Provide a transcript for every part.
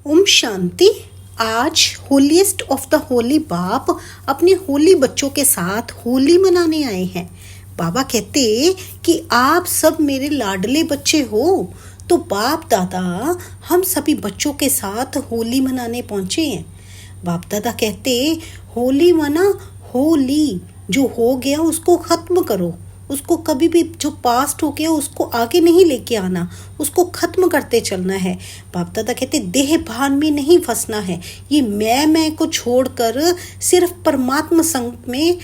ओम शांति। आज holiest of the Holi बाप अपने होली बच्चों के साथ होली मनाने आए हैं। बाबा कहते कि आप सब मेरे लाडले बच्चे हो। तो बाप दादा हम सभी बच्चों के साथ होली मनाने पहुंचे हैं। बाप दादा कहते होली मना होली, जो हो गया उसको खत्म करो, उसको कभी भी जो पास्ट हो गया उसको आगे नहीं लेके आना, उसको खत्म करते चलना है। बाप दादा कहते देह भान में नहीं फंसना है। ये मैं को छोड़कर सिर्फ परमात्मा संग में,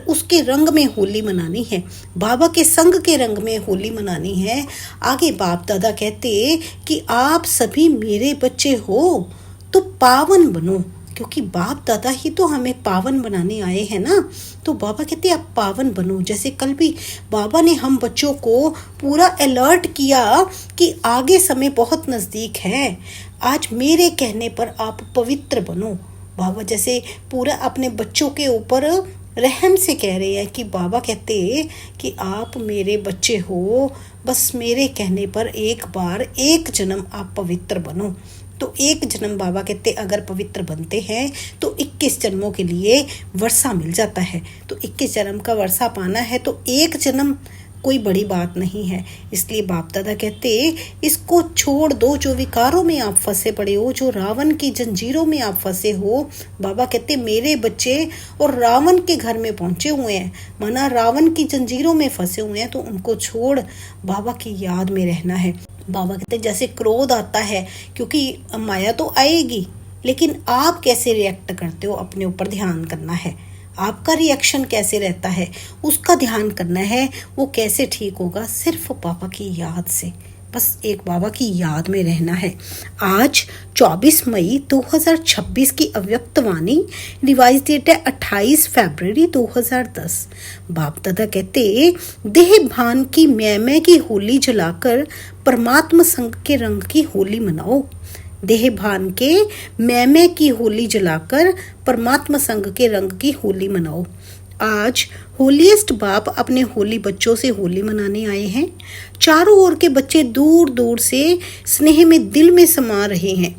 उसके रंग में होली मनानी है, बाबा के संग के रंग में होली मनानी है। आगे बाप दादा कहते कि आप सभी मेरे बच्चे हो तो पावन बनो, क्योंकि बाप दादा ही तो हमें पावन बनाने आए हैं ना। तो बाबा कहते आप पावन बनो। जैसे कल भी बाबा ने हम बच्चों को पूरा अलर्ट किया कि आगे समय बहुत नज़दीक है, आज मेरे कहने पर आप पवित्र बनो। बाबा जैसे पूरा अपने बच्चों के ऊपर रहम से कह रहे हैं कि बाबा कहते कि आप मेरे बच्चे हो, बस मेरे कहने पर एक बार एक जन्म आप पवित्र बनो। तो एक जन्म बाबा कहते अगर पवित्र बनते हैं तो 21 जन्मों के लिए वर्षा मिल जाता है। तो 21 जन्म का वर्षा पाना है तो एक जन्म कोई बड़ी बात नहीं है। इसलिए बाप दादा कहते इसको छोड़ दो, जो विकारों में आप फंसे पड़े हो, जो रावण की जंजीरों में आप फंसे हो। बाबा कहते मेरे बच्चे और रावण के घर में पहुंचे हुए हैं, माना रावण की जंजीरों में फंसे हुए हैं, तो उनको छोड़ बाबा की याद में रहना है। बाबा कहते जैसे क्रोध आता है, क्योंकि माया तो आएगी, लेकिन आप कैसे रिएक्ट करते हो अपने ऊपर ध्यान करना है। आपका रिएक्शन कैसे रहता है उसका ध्यान करना है। वो कैसे ठीक होगा, सिर्फ बाबा की याद से, बस एक बाबा की याद में रहना है। आज 24 मई 2026 की अव्यक्त वाणी, रिवाइज डेट है 28 फरवरी 2010। बाप दादा कहते देह भान की मैं की होली जलाकर परमात्मा संग के रंग की होली मनाओ। देह भान के मैं की होली जलाकर परमात्मा संग के रंग की होली मनाओ। आज होलीएस्ट बाप अपने होली बच्चों से होली मनाने आए हैं। चारों ओर के बच्चे दूर दूर से स्नेह में दिल में समा रहे हैं।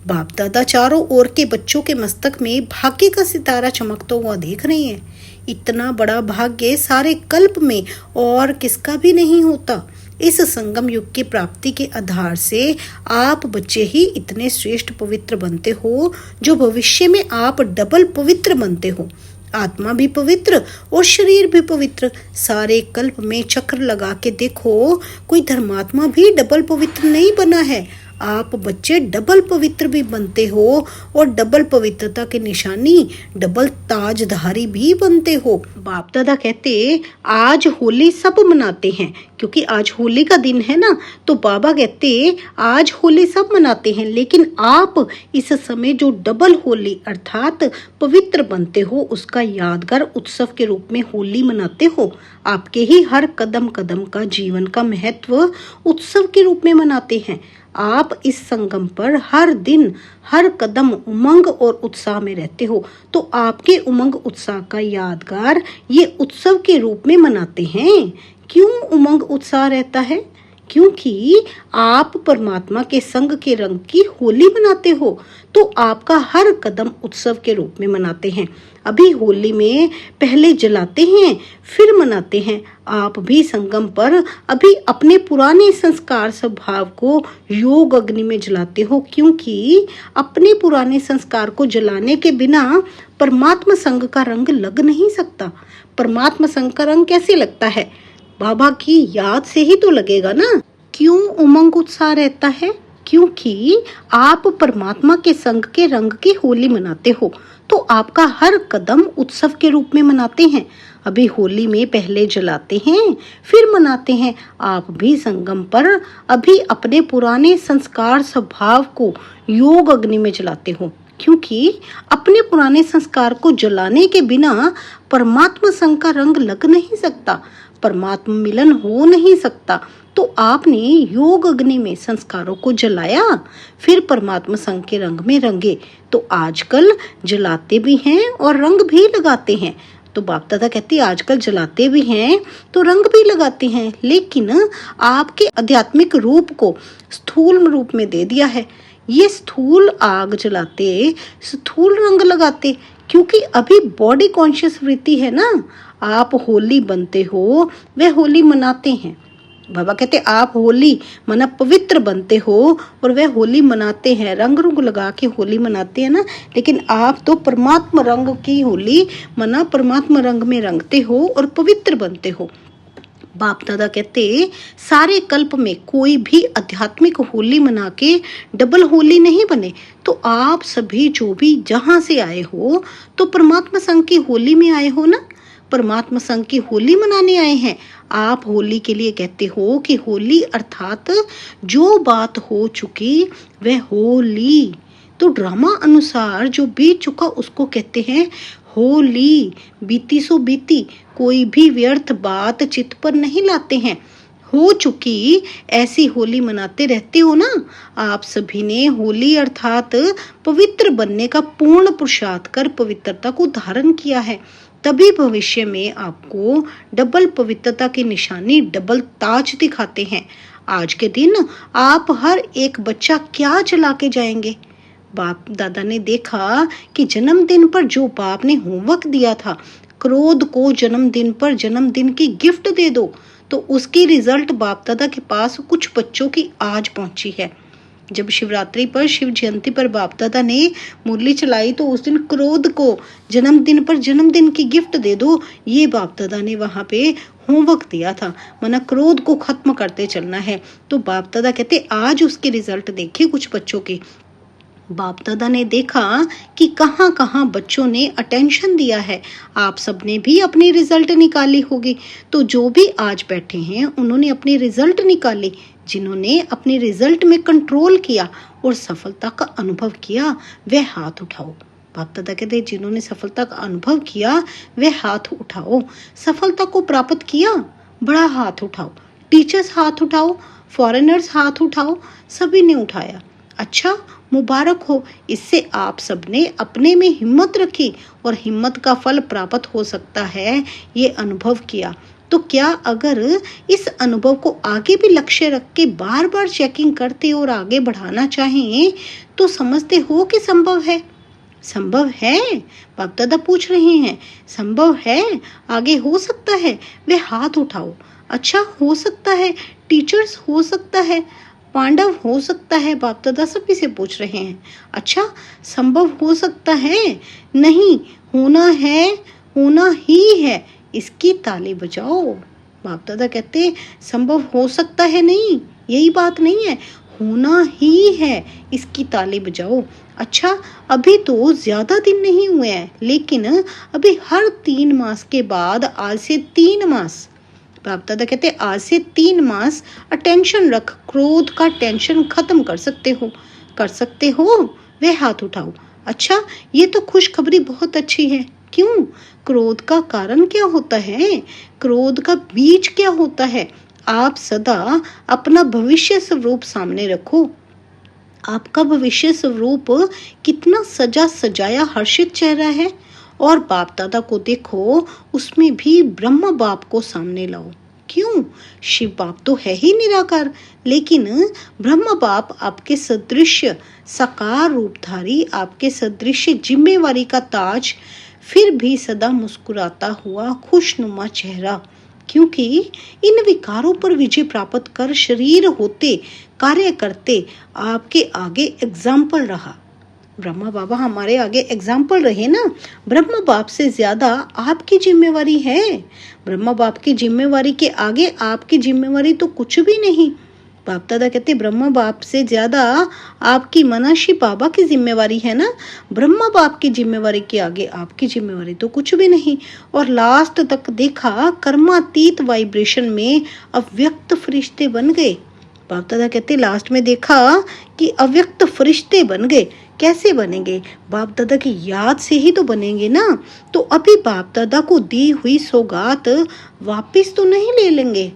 बाप दादा चारों ओर के बच्चों के मस्तक में भाग्य का सितारा चमकता हुआ देख रहे हैं। इतना बड़ा भाग्य सारे कल्प में और किसका भी नहीं होता। इस संगम युग की प्राप्ति के आधार से आप बच्चे ही इतने श्रेष्ठ पवित्र बनते हो, जो भविष्य में आप डबल पवित्र बनते हो। आत्मा भी पवित्र और शरीर भी पवित्र। सारे कल्प में चक्र लगा के देखो, कोई धर्मात्मा भी डबल पवित्र नहीं बना है। आप बच्चे डबल पवित्र भी बनते हो और डबल पवित्रता की निशानी डबल ताजधारी भी बनते हो। बाप दादा कहते आज होली सब मनाते हैं, क्योंकि आज होली का दिन है ना। तो बाबा कहते आज होली सब मनाते हैं, लेकिन आप इस समय जो डबल होली अर्थात पवित्र बनते हो, उसका यादगार उत्सव के रूप में होली मनाते हो। आपके ही हर कदम कदम का जीवन का महत्व उत्सव के रूप में मनाते हैं। आप इस संगम पर हर दिन हर कदम उमंग और उत्साह में रहते हो, तो आपके उमंग उत्साह का यादगार ये उत्सव के रूप में मनाते हैं। क्यों उमंग उत्साह रहता है? क्योंकि आप परमात्मा के संग के रंग की होली मनाते हो, तो आपका हर कदम उत्सव के रूप में मनाते हैं। अभी होली में पहले जलाते हैं फिर मनाते हैं। आप भी संगम पर अभी अपने पुराने संस्कार स्वभाव को योग अग्नि में जलाते हो, क्योंकि अपने पुराने संस्कार को जलाने के बिना परमात्मा संग का रंग लग नहीं सकता। परमात्मा संग का रंग कैसे लगता है? बाबा की याद से ही तो लगेगा ना। क्यों उमंग उत्साह रहता है? क्योंकि आप परमात्मा के संग के रंग की होली मनाते हो, तो आपका हर कदम उत्सव के रूप में मनाते हैं। अभी होली में पहले जलाते हैं फिर मनाते हैं। आप भी संगम पर अभी अपने पुराने संस्कार स्वभाव को योग अग्नि में जलाते हो, क्योंकि अपने पुराने संस्कार को जलाने के बिना परमात्मा संग का रंग लग नहीं सकता, परमात्मा मिलन हो नहीं सकता। तो आपने योग अग्नि में संस्कारों को जलाया, फिर परमात्मा संग के रंग में रंगे। तो आजकल जलाते भी हैं और रंग भी लगाते हैं। तो बाप दादा कहते आजकल जलाते भी हैं तो रंग भी लगाते हैं, लेकिन आपके आध्यात्मिक रूप को स्थूल रूप में दे दिया है। ये स्थूल आग जलाते, स्थूल रंग लगाते, क्योंकि अभी बॉडी कॉन्शियस वृत्ति है ना। आप होली बनते हो, वह होली मनाते हैं। बाबा कहते आप होली मना पवित्र बनते हो और वह होली मनाते हैं, रंग रंग लगा के होली मनाते हैं ना। लेकिन आप तो परमात्मा रंग की होली मना परमात्मा रंग में रंगते हो और पवित्र बनते हो। बाप दादा कहते सारे कल्प में कोई भी आध्यात्मिक होली मना के डबल होली नहीं बने। तो आप सभी जो भी जहां से आए हो तो परमात्मा संघ की होली में आए हो ना, परमात्मा संघ की होली मनाने आए हैं। आप होली के लिए कहते हो कि होली अर्थात जो बात हो चुकी वह होली। तो ड्रामा अनुसार जो बीत चुका उसको कहते हैं होली। बीती सो बीती, कोई भी व्यर्थ बात चित्त पर नहीं लाते हैं। हो चुकी ऐसी होली मनाते रहते हो ना। आप सभी ने होली अर्थात पवित्र बनने का पूर्ण पुरुषार्थ कर पवित्रता को धारण किया है। तभी भविष्य में आपको डबल पवित्रता की निशानी, डबल ताज दिखाते हैं। आज के दिन आप हर एक बच्चा क्या जला के जाएंगे। बाप दादा ने देखा कि जन्मदिन पर जो बाप ने होमवर्क दिया था, क्रोध को जन्मदिन पर जन्मदिन की गिफ्ट दे दो, तो उसकी रिजल्ट बाप दादा के पास कुछ बच्चों की आज पहुंची है। जब शिवरात्रि पर, शिव जयंती पर बाप दादा ने मुरली चलाई तो उस दिन क्रोध को जन्मदिन पर जन्मदिन की गिफ्ट दे दो, ये बाप दादा ने वहां पे होमवर्क दिया था। मना क्रोध को खत्म करते चलना है। तो बाप दादा कहते आज उसके रिजल्ट देखिए कुछ बच्चों के। बाप दादा ने देखा कि कहाँ कहाँ बच्चों ने अटेंशन दिया है। आप सबने भी अपनी रिजल्ट निकाली होगी। तो जो भी आज बैठे हैं उन्होंने अपनी रिजल्ट निकाली। जिन्होंने अपने रिजल्ट में कंट्रोल किया और सफलता का अनुभव किया वह हाथ उठाओ। बाप दादा कहते जिन्होंने सफलता का अनुभव किया वह हाथ उठाओ। सफलता को प्राप्त किया, बड़ा हाथ उठाओ। टीचर्स हाथ उठाओ, फॉरेनर्स हाथ उठाओ। सभी ने उठाया। अच्छा, मुबारक हो। इससे आप सबने अपने में हिम्मत रखी और हिम्मत का फल प्राप्त हो सकता है, ये अनुभव किया। तो क्या अगर इस अनुभव को आगे भी लक्ष्य रख के बार बार चेकिंग करते और आगे बढ़ाना चाहें तो समझते हो कि संभव है? संभव है? बाप दादा पूछ रहे हैं, संभव है? आगे हो सकता है? वे हाथ उठाओ। अच्छा, हो सकता है। टीचर्स हो सकता है, पांडव हो सकता है। बाप दादा सभी से पूछ रहे हैं। अच्छा, संभव हो सकता है? नहीं, होना है, होना ही है। इसकी ताली बजाओ। बाप दादा कहते संभव हो सकता है नहीं, यही बात नहीं है, होना ही है। इसकी ताली बजाओ। अच्छा, अभी तो ज्यादा दिन नहीं हुए हैं, लेकिन अभी हर 3 मास के बाद, आज से 3 मास, बाप दादा कहते आज से 3 मास अटेंशन रख, क्रोध का टेंशन खत्म कर सकते हो। कर सकते हो? वह हाथ उठाओ। अच्छा, ये तो खुशखबरी बहुत अच्छी है। क्यों? क्रोध का कारण क्या होता है? क्रोध का बीज क्या होता है? आप सदा अपना भविष्य स्वरूप सामने रखो। आपका भविष्य स्वरूप कितना सजा सजाया हर्षित चेहरा है। और बाप दादा को देखो, उसमें भी ब्रह्म बाप को सामने लाओ। क्यों? शिव बाप तो है ही निराकार, लेकिन ब्रह्म बाप आपके सदृश साकार रूपधारी, आपके सदृश जिम्मेवारी का ताज, फिर भी सदा मुस्कुराता हुआ खुशनुमा चेहरा। क्योंकि इन विकारों पर विजय प्राप्त कर शरीर होते, कार्य करते आपके आगे एग्जाम्पल रहा। ब्रह्मा बाबा हमारे आगे एग्जाम्पल रहे ना। ब्रह्मा बाप से ज्यादा आपकी जिम्मेवारी है। ब्रह्मा बाप की जिम्मेवारी के आगे आपकी जिम्मेवारी तो कुछ भी नहीं। बाप दादा कहते ब्रह्मा बाप से ज्यादा आपकी मनाशी बाबा की जिम्मेवारी है ना। ब्रह्मा बाप की जिम्मेवारी के आगे आपकी जिम्मेवारी तो कुछ भी नहीं। और लास्ट तक देखा, कर्मातीत वाइब्रेशन में अव्यक्त फरिश्ते बन गए। बाप दादा कहते लास्ट में देखा कि अव्यक्त फरिश्ते बन गए। कैसे बनेंगे? बाप दादा की याद से ही तो बनेंगे ना। तो अभी बाप दादा को दी हुई सौगात वापिस तो नहीं ले लेंगे,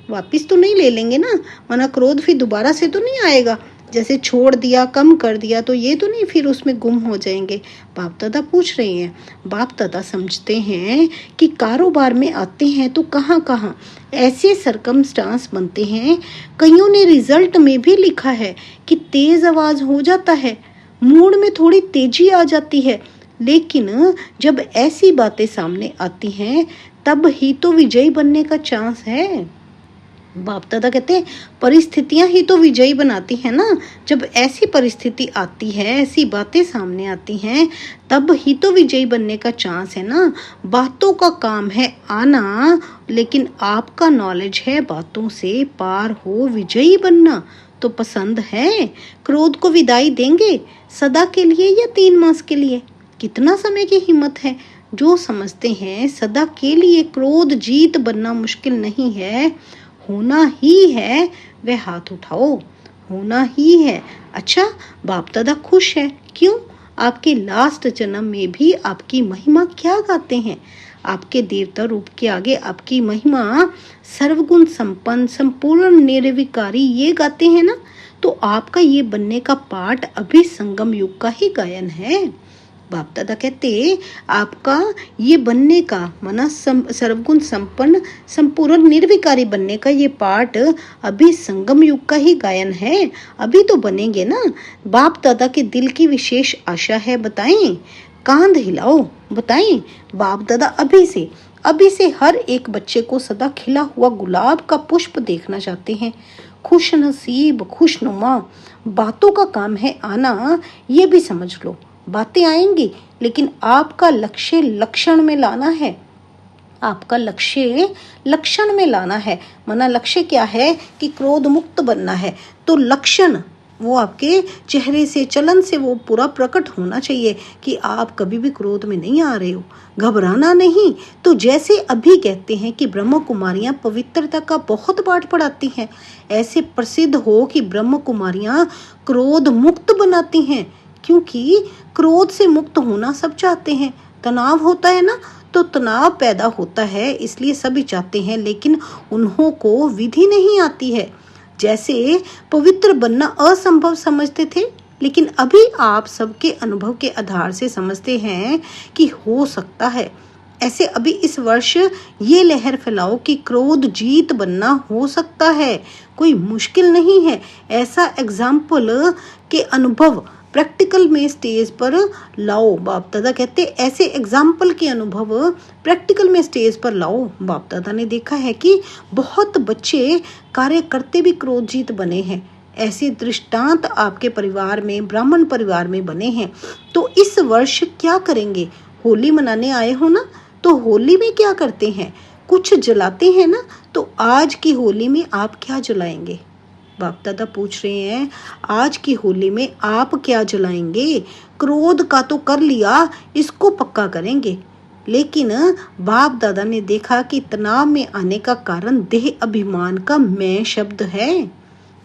वापिस तो नहीं ले लेंगे ना। मना क्रोध फिर दोबारा से तो नहीं आएगा। जैसे छोड़ दिया, कम कर दिया तो ये तो नहीं फिर उसमें गुम हो जाएंगे। बाप दादा पूछ रहे हैं। बाप दादा समझते हैं कि कारोबार में आते हैं तो कहाँ कहाँ ऐसे सरकमस्टांस बनते हैं। कईयों ने रिजल्ट में भी लिखा है कि तेज आवाज हो जाता है, मूड में थोड़ी तेजी आ जाती है, लेकिन जब ऐसी बातें सामने आती हैं तब ही तो विजयी बनने का चांस है। बाप दादा कहते हैं परिस्थितियां ही तो विजयी बनाती हैं ना। जब ऐसी परिस्थिति आती है, ऐसी बातें सामने आती हैं, तब ही तो विजयी बनने का चांस है ना। बातों का काम है आना, लेकिन आपका नॉलेज है बातों से पार हो विजयी बनना। तो पसंद है, क्रोध को विदाई देंगे सदा के लिए या 3 मास के लिए? कितना समय की हिम्मत है। जो समझते हैं सदा के लिए क्रोध जीत बनना मुश्किल नहीं है, होना ही है, वह हाथ उठाओ। होना ही है। अच्छा, बाप दादा खुश है, क्यों? आपके लास्ट जन्म में भी आपकी महिमा क्या गाते हैं? आपके देवता रूप के आगे आपकी महिमा सर्वगुण संपन्न, संपूर्ण, निर्विकारी ये गाते हैं ना। तो आपका ये बनने का पाठ अभी संगम युग का ही गायन है। बाप दादा कहते आपका ये बनने का माना सर्वगुण संपन्न, संपूर्ण, निर्विकारी बनने का ये पाठ अभी संगम युग का ही गायन है। अभी तो बनेंगे ना। बाप दादा के दिल की विशेष आशा है, बताएं। कांध हिलाओ, बताएं। बाप दादा अभी से हर एक बच्चे को सदा खिला हुआ गुलाब का पुष्प देखना चाहते हैं। खुश नसीब, खुशनुमा। बातों का काम है आना, ये भी समझ लो। बातें आएंगी, लेकिन आपका लक्ष्य लक्षण में लाना है। आपका लक्ष्य लक्षण में लाना है। माना लक्ष्य क्या है कि क्रोध मुक्त बनना है, तो लक्षण वो आपके चेहरे से, चलन से वो पूरा प्रकट होना चाहिए कि आप कभी भी क्रोध में नहीं आ रहे हो। घबराना नहीं। तो जैसे अभी कहते हैं कि ब्रह्म कुमारियां पवित्रता का बहुत पाठ पढ़ाती हैं, ऐसे प्रसिद्ध हो कि ब्रह्म कुमारियां क्रोध मुक्त बनाती हैं। क्योंकि क्रोध से मुक्त होना सब चाहते हैं। तनाव होता है ना, तो तनाव पैदा होता है, इसलिए सभी चाहते हैं, लेकिन उन्हों को विधि नहीं आती है। जैसे पवित्र बनना असंभव समझते थे, लेकिन अभी आप सबके अनुभव के आधार से समझते हैं कि हो सकता है। ऐसे अभी इस वर्ष ये लहर फैलाओ कि क्रोध जीत बनना हो सकता है, कोई मुश्किल नहीं है। ऐसा एग्जाम्पल के अनुभव प्रैक्टिकल में स्टेज पर लाओ। बाप दादा कहते ऐसे एग्जाम्पल के अनुभव प्रैक्टिकल में स्टेज पर लाओ। बाप दादा ने देखा है कि बहुत बच्चे कार्य करते भी क्रोध जीत बने हैं। ऐसे दृष्टांत आपके परिवार में, ब्राह्मण परिवार में बने हैं। तो इस वर्ष क्या करेंगे? होली मनाने आए हो ना, तो होली में क्या करते हैं? कुछ जलाते हैं ना। तो आज की होली में आप क्या जलाएंगे? बाप दादा पूछ रहे हैं आज की होली में आप क्या जलाएंगे? क्रोध का तो कर लिया, इसको पक्का करेंगे। लेकिन बाप दादा ने देखा कि तनाव में आने का कारण देह अभिमान का मैं शब्द है।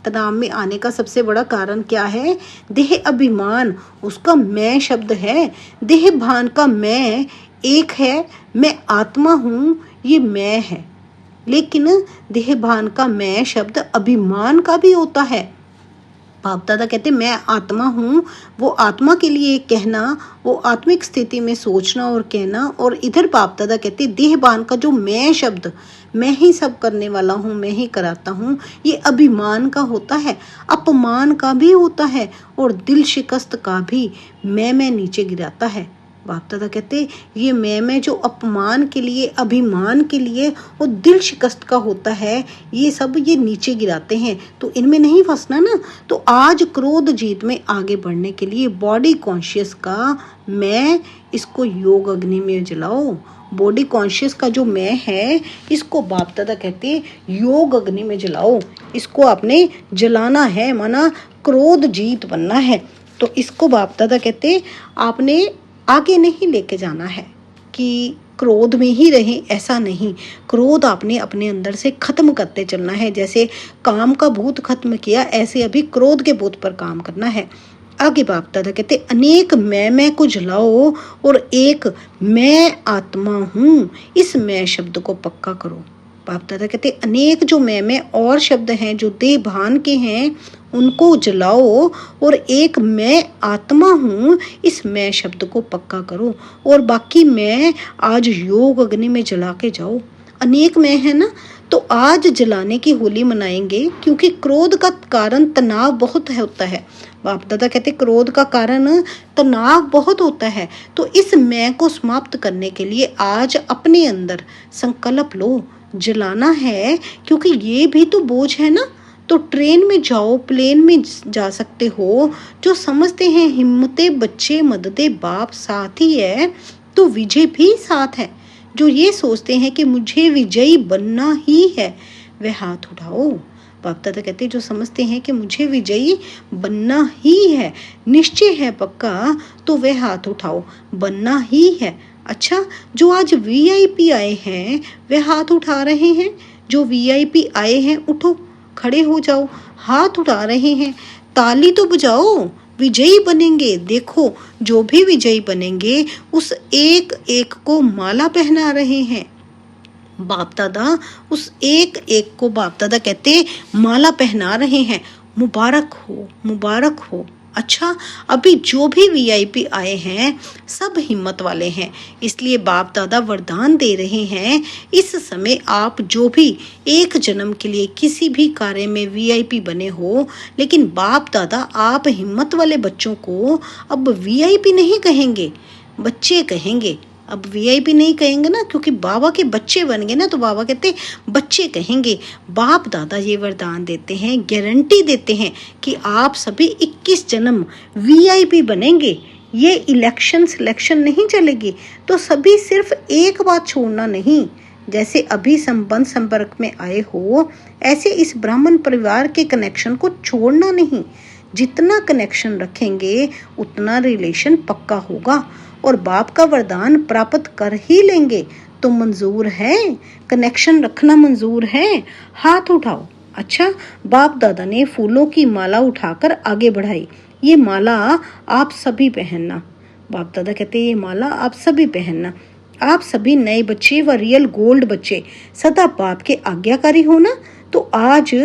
तनाव में आने का सबसे बड़ा कारण क्या है? देह अभिमान, उसका मैं शब्द है। देह भान का मैं एक है, मैं आत्मा हूँ, ये मैं है। लेकिन देह भान का मैं शब्द अभिमान का भी होता है। बाप दादा कहते मैं आत्मा हूँ, वो आत्मा के लिए कहना, वो आत्मिक स्थिति में सोचना और कहना। और इधर बाप दादा कहते देह भान का जो मैं शब्द, मैं ही सब करने वाला हूँ, मैं ही कराता हूँ, ये अभिमान का होता है, अपमान का भी होता है, और दिल शिकस्त का भी मैं नीचे गिराता है। बाप दादा कहते ये मैं जो अपमान के लिए, अभिमान के लिए और दिल शिकस्त का होता है, ये सब ये नीचे गिराते हैं। तो इनमें नहीं फंसना ना। तो आज क्रोध जीत में आगे बढ़ने के लिए बॉडी कॉन्शियस का मैं, इसको योग अग्नि में जलाओ। बॉडी कॉन्शियस का जो मैं है, इसको बाप दादा कहते योग अग्नि में जलाओ। इसको आपने जलाना है, माना क्रोध जीत बनना है। तो इसको बाप दादा कहते आपने आगे नहीं लेके जाना है कि क्रोध में ही रहें, ऐसा नहीं। क्रोध आपने अपने अंदर से खत्म करते चलना है। जैसे काम का भूत खत्म किया, ऐसे अभी क्रोध के भूत पर काम करना है। आगे बाप दादा कहते अनेक मैं को जलाओ और एक मैं आत्मा हूँ, इस मैं शब्द को पक्का करो। बाप दादा कहते अनेक जो मैं और शब्द हैं जो देह भान के हैं उनको जलाओ और एक मैं आत्मा हूँ इस मैं शब्द को पक्का करो और बाकी मैं आज योग अग्नि में जला के जाओ। अनेक मैं है ना, तो आज जलाने की होली मनाएंगे क्योंकि क्रोध का कारण तनाव बहुत होता है। बाप दादा कहते क्रोध का कारण तनाव बहुत होता है। तो इस मैं को समाप्त करने के लिए आज अपने अंदर संकल्प लो, जलाना है, क्योंकि ये भी तो बोझ है ना। तो ट्रेन में जाओ, प्लेन में जा सकते हो। जो समझते हैं हिम्मते बच्चे मददे बाप साथ ही है, तो विजय भी साथ है। जो ये सोचते हैं कि मुझे विजयी बनना ही है, वह हाथ उठाओ। बाप दादा कहते जो समझते हैं कि मुझे विजयी बनना ही है, निश्चय है पक्का, तो वह हाथ उठाओ, बनना ही है। अच्छा, जो आज वीआईपी आए हैं वे हाथ उठा रहे हैं। जो वीआईपी आए हैं उठो, खड़े हो जाओ, हाथ उठा रहे हैं, ताली तो बजाओ, विजयी बनेंगे। देखो जो भी विजयी बनेंगे उस एक एक को माला पहना रहे हैं बाप दादा, उस एक एक को बाप दादा कहते माला पहना रहे हैं। मुबारक हो, मुबारक हो। अच्छा, अभी जो भी वीआईपी आए हैं सब हिम्मत वाले हैं, इसलिए बाप दादा वरदान दे रहे हैं। इस समय आप जो भी एक जन्म के लिए किसी भी कार्य में वीआईपी बने हो, लेकिन बाप दादा आप हिम्मत वाले बच्चों को अब वीआईपी नहीं कहेंगे, बच्चे कहेंगे। अब वीआईपी नहीं कहेंगे ना, क्योंकि बाबा के बच्चे बन गए ना, तो बाबा कहते बच्चे कहेंगे। बाप दादा ये वरदान देते हैं, गारंटी देते हैं कि आप सभी 21 जन्म वीआईपी बनेंगे। ये इलेक्शन सिलेक्शन नहीं चलेगी। तो सभी सिर्फ एक बात छोड़ना नहीं, जैसे अभी संबंध संपर्क में आए हो, ऐसे इस ब्राह्मण परिवार के कनेक्शन को छोड़ना नहीं। जितना कनेक्शन रखेंगे उतना रिलेशन पक्का होगा और बाप का वरदान प्राप्त कर ही लेंगे। तो मंजूर है, कनेक्शन रखना मंजूर है, हाथ उठाओ। अच्छा, बाप दादा ने फूलों की माला उठाकर आगे बढ़ाई। ये माला आप सभी पहनना। बाप दादा कहते ये माला आप सभी पहनना। आप सभी नए बच्चे व रियल गोल्ड बच्चे सदा बाप के आज्ञाकारी हो ना, तो आज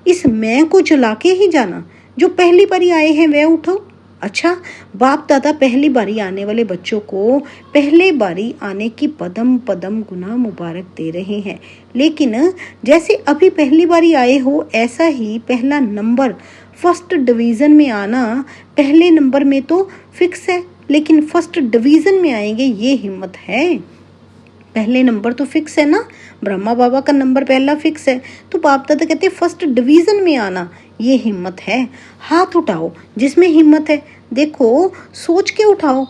इस मैं को जला के ही जाना। जो पहली बारी आए हैं वे उठो। अच्छा, बाप दादा पहली बारी आने वाले बच्चों को पहले बारी आने की पदम पदम गुना मुबारक दे रहे हैं। लेकिन जैसे अभी पहली बारी आए हो, ऐसा ही पहला नंबर फर्स्ट डिवीज़न में आना, पहले नंबर में तो फिक्स है, लेकिन फर्स्ट डिवीज़न में आएंगे ये हिम्मत है। पहले नंबर तो फिक्स है ना, ब्रह्मा बाबा का नंबर पहला फिक्स है, तो बाप दादा कहते फर्स्ट डिवीज़न में आना ये हिम्मत है। हाथ उठाओ जिसमें हिम्मत है, देखो सोच के उठाओ।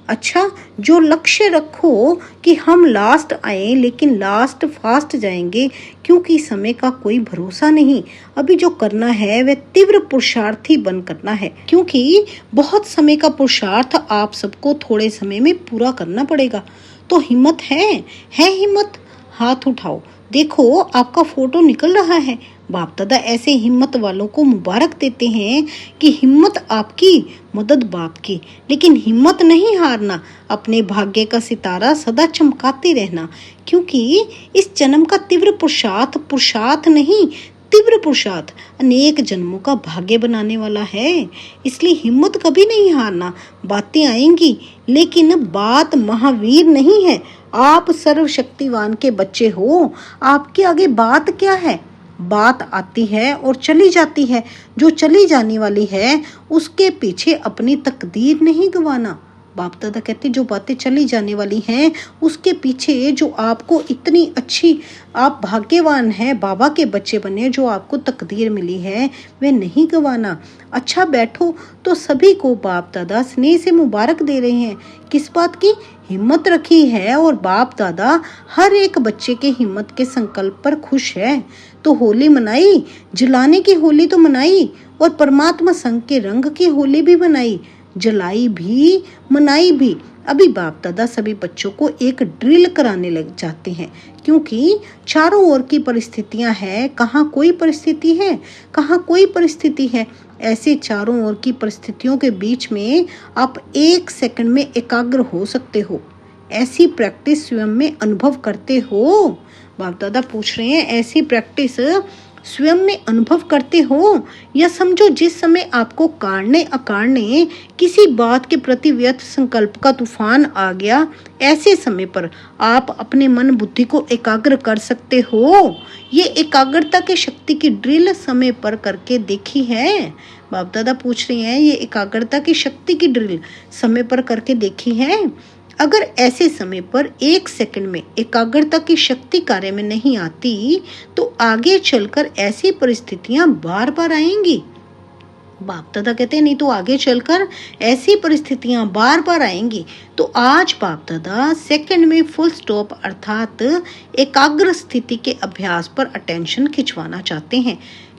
अच्छा, जो लक्ष्य रखो कि हम लास्ट आए लेकिन लास्ट फास्ट जाएंगे, क्योंकि समय का कोई भरोसा नहीं। अभी जो करना है वह तीव्र पुरुषार्थी बन करना है, क्योंकि बहुत समय का पुरुषार्थ आप सबको थोड़े समय में पूरा करना पड़ेगा। तो हिम्मत है हिम्मत, हाथ उठाओ। देखो आपका फोटो निकल रहा है। बाप दादा ऐसे हिम्मत वालों को मुबारक देते हैं कि हिम्मत आपकी, मदद बाप की, लेकिन हिम्मत नहीं हारना। अपने भाग्य का सितारा सदा चमकाते रहना, क्योंकि इस जन्म का तीव्र पुरुषार्थ नहीं, तीव्र पुरुषार्थ अनेक जन्मों का भाग्य बनाने वाला है। इसलिए हिम्मत कभी नहीं हारना। बातें आएंगी, लेकिन बात महावीर नहीं है। आप सर्वशक्तिवान के बच्चे हो, आपके आगे बात क्या है? बात आती है और चली जाती है। जो चली जाने वाली है उसके पीछे अपनी तकदीर नहीं गंवाना। बाप दादा कहते जो बातें चली जाने वाली हैं उसके पीछे जो आपको इतनी अच्छी, आप भाग्यवान हैं, बाबा के बच्चे बने, जो आपको तकदीर मिली है वे नहीं गंवाना। अच्छा बैठो। तो सभी को बाप दादा स्नेह से मुबारक दे रहे हैं। किस बात की? हिम्मत रखी है और बाप दादा हर एक बच्चे के हिम्मत के संकल्प पर खुश है। तो होली मनाई, जलाने की होली तो मनाई और परमात्मा संग के रंग की होली भी मनाई, जलाई भी मनाई भी। अभी बाप दादा सभी बच्चों को एक ड्रिल कराने लग जाते हैं, क्योंकि चारों ओर की परिस्थितियां हैं, कहाँ कोई परिस्थिति है, कहाँ कोई परिस्थिति है। ऐसे चारों ओर की परिस्थितियों के बीच में आप 1 सेकंड में एकाग्र हो सकते हो। ऐसी प्रैक्टिस स्वयं में अनुभव करते हो? बाप दादा पूछ रहे हैं, ऐसी प्रैक्टिस स्वयं में अनुभव करते हो? या समझो जिस समय आपको कारणे अकारणे किसी बात के प्रति व्यर्थ संकल्प का तूफान आ गया, ऐसे समय पर आप अपने मन बुद्धि को एकाग्र कर सकते हो? ये एकाग्रता की शक्ति की ड्रिल समय पर करके देखी है? बाप दादा पूछ रहे हैं, ये एकाग्रता की शक्ति की ड्रिल समय पर करके देखी है? अगर ऐसे समय पर 1 सेकंड में एकाग्रता की शक्ति कार्य में नहीं आती तो आगे चलकर ऐसी परिस्थितियां बार बार आएंगी। बाप दादा कहते हैं नहीं तो आगे चलकर ऐसी परिस्थितियां बार बार आएंगी। तो आज बाप दादा सेकंड में फुल स्टॉप अर्थात एकाग्र स्थिति के अभ्यास पर अटेंशन खिंचवाना चाहते हैं,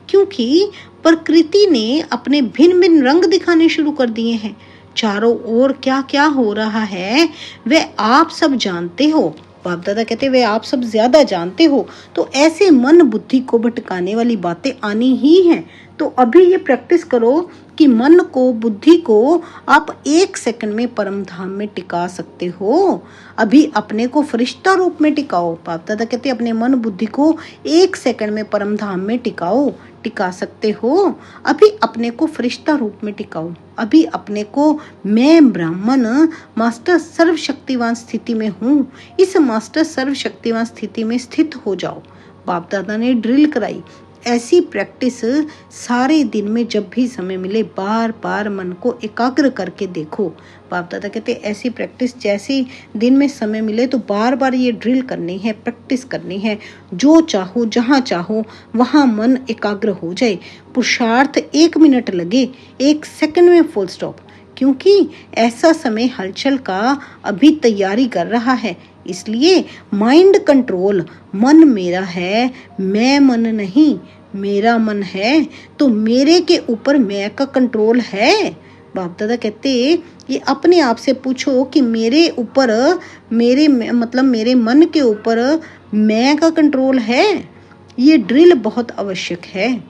क्योंकि प्रकृति ने अपने भिन्न भिन्न रंग दिखाने शुरू कर दिए हैं। चारों ओर क्या क्या हो रहा है वे आप सब जानते हो। बाप दादा कहते वे आप सब ज्यादा जानते हो। तो ऐसे मन बुद्धि को भटकाने वाली बातें आनी ही हैं। तो अभी ये प्रैक्टिस करो कि मन को बुद्धि को आप 1 सेकंड में परम धाम में टिका सकते हो। अभी अपने को फरिश्ता रूप में टिकाओ। बाप दादा कहते अपने मन बुद्धि को 1 सेकंड में परम धाम में टिका सकते हो। अभी अपने को फरिश्ता रूप में टिकाओ। अभी अपने को मैं ब्राह्मण मास्टर सर्वशक्तिवान स्थिति में हूँ, इस मास्टर सर्वशक्तिवान स्थिति में स्थित हो जाओ। बाप दादा ने ड्रिल कराई। ऐसी प्रैक्टिस सारे दिन में जब भी समय मिले बार बार मन को एकाग्र करके देखो। बाप दादा कहते ऐसी प्रैक्टिस जैसे दिन में समय मिले तो बार बार ये ड्रिल करनी है, प्रैक्टिस करनी है। जो चाहो जहाँ चाहो वहाँ मन एकाग्र हो जाए। पुरुषार्थ 1 मिनट लगे, 1 सेकंड में फुल स्टॉप, क्योंकि ऐसा समय हलचल का अभी तैयारी कर रहा है। इसलिए माइंड कंट्रोल, मन मेरा है, मैं मन नहीं, मेरा मन है, तो मेरे के ऊपर मैं का कंट्रोल है। बाप दादा कहते ये अपने आप से पूछो कि मेरे ऊपर, मेरे मन के ऊपर मैं का कंट्रोल है। ये ड्रिल बहुत आवश्यक है।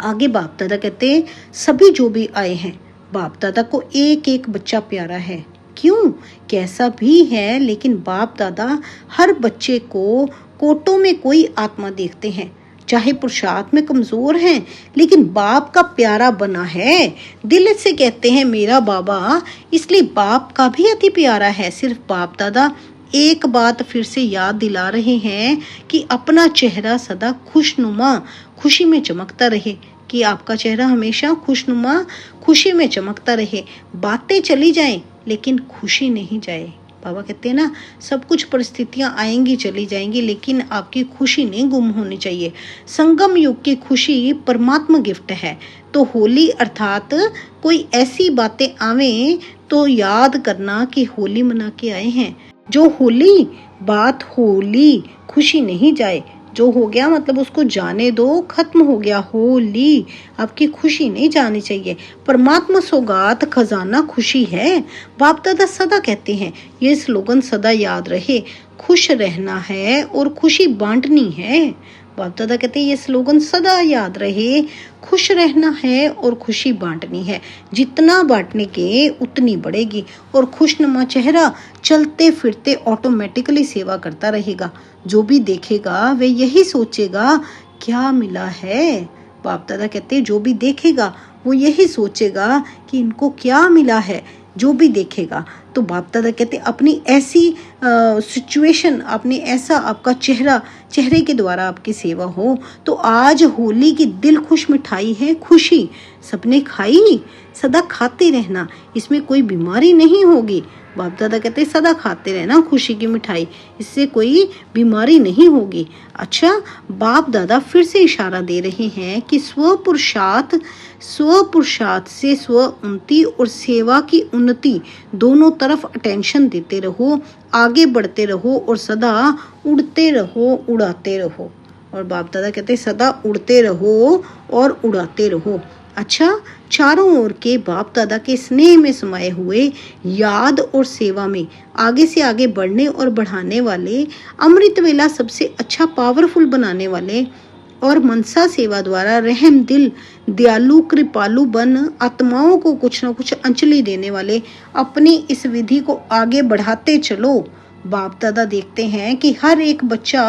आगे बाप दादा कहते सभी जो भी आए हैं, बाप दादा को एक एक बच्चा प्यारा है। क्यों? कैसा भी है, लेकिन बाप दादा हर बच्चे को कोटों में कोई आत्मा देखते हैं। चाहे पुरुषार्थ में कमजोर हैं, लेकिन बाप का प्यारा बना है। दिल से कहते हैं मेरा बाबा, इसलिए बाप का भी अति प्यारा है। सिर्फ बाप दादा एक बात फिर से याद दिला रहे हैं कि अपना चेहरा सदा खुशनुमा, खुशी में चमकता रहे, कि आपका चेहरा हमेशा खुशनुमा, खुशी में चमकता रहे। बातें चली जाएं लेकिन खुशी नहीं जाए। बाबा कहते हैं ना, सब कुछ परिस्थितियां आएंगी चली जाएंगी, लेकिन आपकी खुशी नहीं गुम होनी चाहिए। संगम युग की खुशी परमात्मा गिफ्ट है। तो होली अर्थात कोई ऐसी बातें आवे तो याद करना कि होली मना के आए हैं। जो होली बात होली, खुशी नहीं जाए। जो हो गया मतलब उसको जाने दो, खत्म हो गया। होली आपकी खुशी नहीं जानी चाहिए। परमात्मा सौगात खजाना खुशी है। बाप दादा सदा कहते हैं, ये स्लोगन सदा याद रहे, खुश रहना है और खुशी बांटनी है। बाप दादा कहते हैं ये स्लोगन सदा याद रहे, खुश रहना है और खुशी बांटनी है। जितना बांटने के उतनी बढ़ेगी और खुशनुमा चेहरा चलते फिरते ऑटोमेटिकली सेवा करता रहेगा। जो भी देखेगा वे यही सोचेगा क्या मिला है। बाप दादा कहते हैं जो भी देखेगा वो यही सोचेगा कि इनको क्या मिला है। जो भी देखेगा तो बाप दादा कहते अपनी ऐसी सिचुएशन, अपनी ऐसा आपका चेहरे के द्वारा आपकी सेवा हो। तो आज होली की दिल खुश मिठाई है खुशी। सबने खाई, सदा खाते रहना, इसमें कोई बीमारी नहीं होगी। बाप दादा कहते सदा खाते रहना खुशी की मिठाई, इससे कोई बीमारी नहीं होगी। अच्छा, बाप दादा फिर से इशारा दे रहे हैं कि स्व पुरुषार्थ से स्व उन्नति और सेवा की उन्नति दोनों तरफ अटेंशन देते रहो, आगे बढ़ते रहो और सदा उड़ते रहो, उड़ाते रहो। और बाप दादा कहते सदा उड़ते रहो और उड़ाते रहो। अच्छा, चारों ओर के बाप दादा के स्नेह में समाये हुए याद और सेवा में आगे से आगे बढ़ने और बढ़ाने वाले, अमृत वेला सबसे अच्छा पावरफुल बनाने वाले और मनसा सेवा द्वारा रहम दिल, दयालु, कृपालु बन आत्माओं को कुछ न कुछ अंजलि देने वाले अपनी इस विधि को आगे बढ़ाते चलो। बाप दादा देखते हैं कि हर एक बच्चा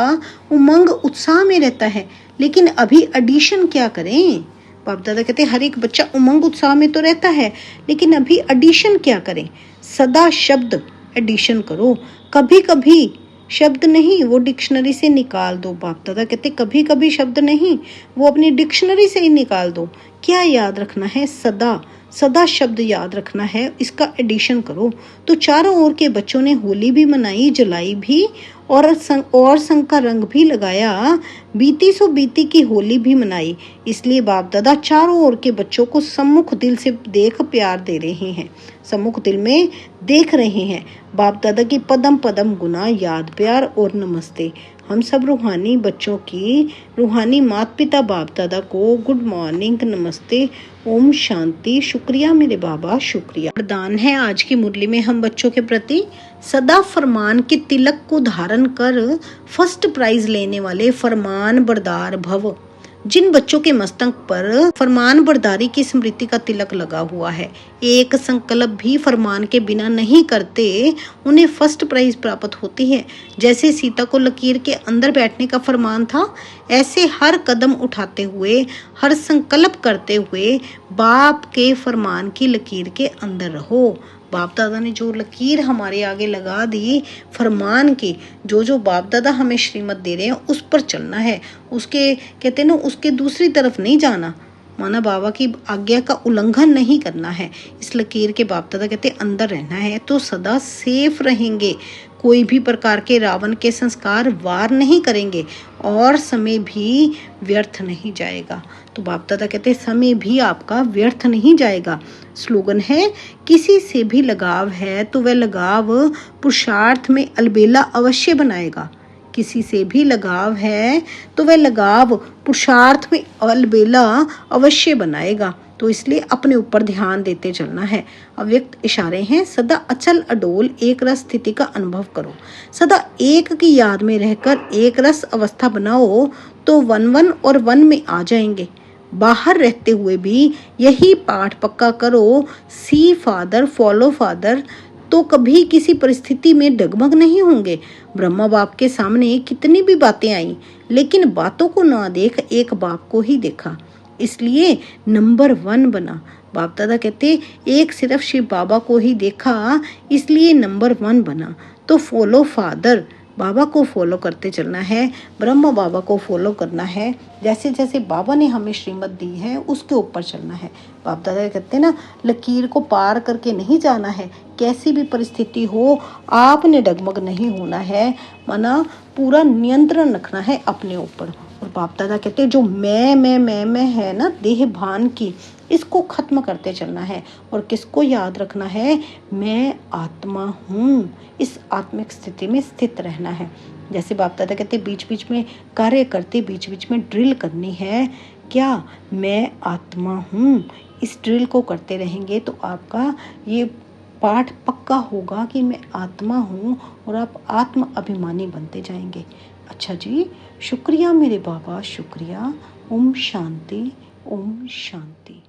उमंग उत्साह में रहता है, लेकिन अभी एडिशन क्या करें। बाप दादा कहते हैं हर एक बच्चा उमंग उत्साह में तो रहता है, लेकिन अभी एडिशन क्या करें। सदा शब्द एडिशन करो, कभी कभी शब्द नहीं वो डिक्शनरी से निकाल दो। बाप दादा कहते कभी कभी शब्द नहीं वो अपनी डिक्शनरी से ही निकाल दो। क्या याद रखना है, सदा सदा शब्द याद रखना है, इसका एडिशन करो। तो चारों ओर के बच्चों ने होली भी मनाई, जलाई भी और संग का रंग भी लगाया, बीती सो बीती की होली भी मनाई। इसलिए बाप दादा चारों ओर के बच्चों को सम्मुख दिल से देख प्यार दे रहे हैं, सम्मुख दिल में देख रहे हैं। बाप दादा की पदम पदम गुना याद प्यार और नमस्ते। हम सब रूहानी बच्चों की रूहानी माता पिता बाप दादा को गुड मॉर्निंग, नमस्ते, ओम शांति। शुक्रिया मेरे बाबा, शुक्रिया। वरदान है आज की मुरली में हम बच्चों के प्रति सदा फरमान के तिलक को धारण कर फर्स्ट प्राइज लेने वाले फरमान बरदार भव। जिन बच्चों के मस्तक पर फरमान बरदारी की स्मृति का तिलक लगा हुआ है, एक संकल्प भी फरमान के बिना नहीं करते, उन्हें फर्स्ट प्राइज प्राप्त होती है। जैसे सीता को लकीर के अंदर बैठने का फरमान था, ऐसे हर कदम उठाते हुए, हर संकल्प करते हुए बाप के फरमान की लकीर के अंदर रहो। बाप दादा ने जो लकीर हमारे आगे लगा दी फरमान की, जो बाप दादा हमें श्रीमत दे रहे हैं उस पर चलना है, उसके कहते हैं ना उसके दूसरी तरफ नहीं जाना, माना बाबा की आज्ञा का उल्लंघन नहीं करना है। इस लकीर के बाप दादा कहते अंदर रहना है तो सदा सेफ रहेंगे। कोई भी प्रकार के रावण के संस्कार वार नहीं करेंगे और समय भी व्यर्थ नहीं जाएगा। तो बाप दादा कहते समय भी आपका व्यर्थ नहीं जाएगा। स्लोगन है, किसी से भी लगाव है तो वह लगाव पुरुषार्थ में अलबेला अवश्य बनाएगा। किसी से भी लगाव है तो वह लगाव पुरुषार्थ में अलबेला अवश्य बनाएगा। तो इसलिए अपने ऊपर ध्यान देते चलना है। अव्यक्त इशारे हैं, सदा अचल अडोल एक रस स्थिति का अनुभव करो। सदा एक की याद में रहकर एक रस अवस्था बनाओ तो वन और वन में आ जाएंगे। बाहर रहते हुए भी यही पाठ पक्का करो, सी फादर फॉलो फादर, तो कभी किसी परिस्थिति में डगमग नहीं होंगे। ब्रह्मा बाप के सामने कितनी भी बातें आई, लेकिन बातों को ना देख एक बाप को ही देखा, इसलिए नंबर 1 बना। बाप दादा कहते एक सिर्फ शिव बाबा को ही देखा, इसलिए नंबर 1 बना। तो फॉलो फादर, बाबा को फॉलो करते चलना है, ब्रह्मा बाबा को फॉलो करना है। जैसे जैसे बाबा ने हमें श्रीमत दी है उसके ऊपर चलना है। बाप दादा कहते हैं ना, लकीर को पार करके नहीं जाना है। कैसी भी परिस्थिति हो आपने डगमग नहीं होना है, माना पूरा नियंत्रण रखना है अपने ऊपर। और बाप दादा कहते हैं जो मैं है ना देह भान की, इसको खत्म करते चलना है। और किसको याद रखना है, मैं आत्मा हूँ, इस आत्मिक स्थिति में स्थित रहना है। जैसे बाप दादा कहते बीच बीच में कार्य करते बीच बीच में ड्रिल करनी है, क्या मैं आत्मा हूँ, इस ड्रिल को करते रहेंगे तो आपका ये पाठ पक्का होगा कि मैं आत्मा हूँ और आप आत्म अभिमानी बनते जाएंगे। अच्छा जी, शुक्रिया मेरे बाबा, शुक्रिया। ओम शांति, ओम शांति।